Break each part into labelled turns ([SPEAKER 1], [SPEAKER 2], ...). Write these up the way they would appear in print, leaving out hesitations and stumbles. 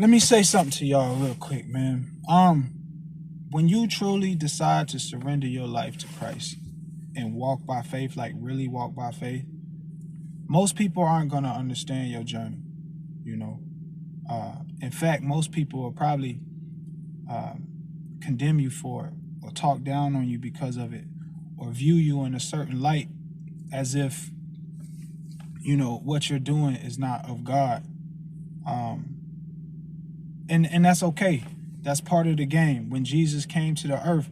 [SPEAKER 1] let me say something to y'all real quick, man. When you truly decide to surrender your life to Christ and walk by faith, like really walk by faith, most people aren't gonna understand your journey. You know, in fact, most people will probably condemn you for it, or talk down on you because of it, or view you in a certain light as if, you know, what you're doing is not of God. And that's okay. That's part of the game. When Jesus came to the earth,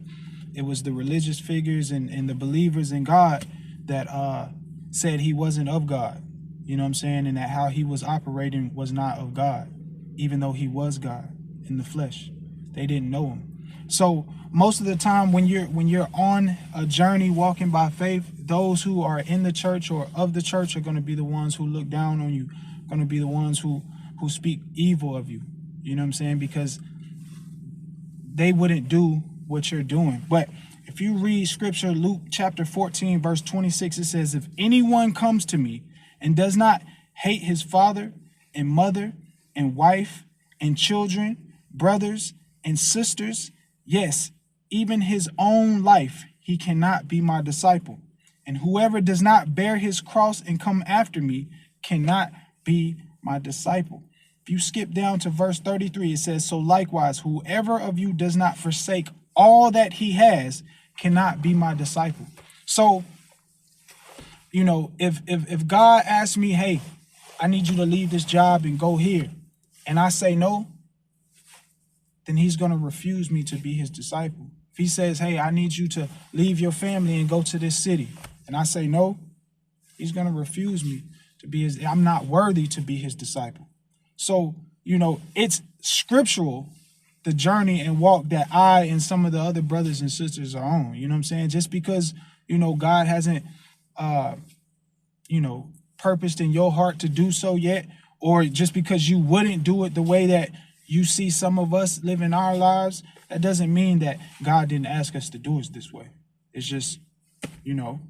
[SPEAKER 1] it was the religious figures and the believers in God that said he wasn't of God. You know what I'm saying? And that how he was operating was not of God, even though he was God in the flesh. They didn't know him. So most of the time when you're on a journey walking by faith, those who are in the church or of the church are going to be the ones who look down on you, going to be the ones who speak evil of you. You know what I'm saying? Because they wouldn't do what you're doing. But if you read scripture, Luke chapter 14, verse 26, it says, if anyone comes to me and does not hate his father and mother and wife and children, brothers and sisters, yes, even his own life, he cannot be my disciple. And whoever does not bear his cross and come after me cannot be my disciple. If you skip down to verse 33, it says, so likewise, whoever of you does not forsake all that he has cannot be my disciple. So, you know, if God asks me, hey, I need you to leave this job and go here, and I say no, then he's going to refuse me to be his disciple. If he says, hey, I need you to leave your family and go to this city, and I say no, he's going to refuse me to be his, I'm not worthy to be his disciple. So, you know, it's scriptural, the journey and walk that I and some of the other brothers and sisters are on. You know what I'm saying? Just because, you know, God hasn't, you know, purposed in your heart to do so yet, or just because you wouldn't do it the way that you see some of us living our lives, that doesn't mean that God didn't ask us to do it this way. It's just, you know,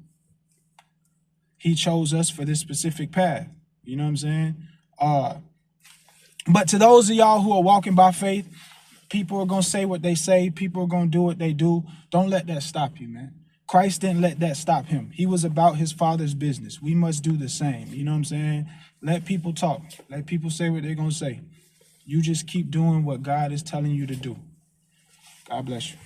[SPEAKER 1] he chose us for this specific path. You know what I'm saying? But to those of y'all who are walking by faith, people are going to say what they say. People are going to do what they do. Don't let that stop you, man. Christ didn't let that stop him. He was about his Father's business. We must do the same. You know what I'm saying? Let people talk. Let people say what they're going to say. You just keep doing what God is telling you to do. God bless you.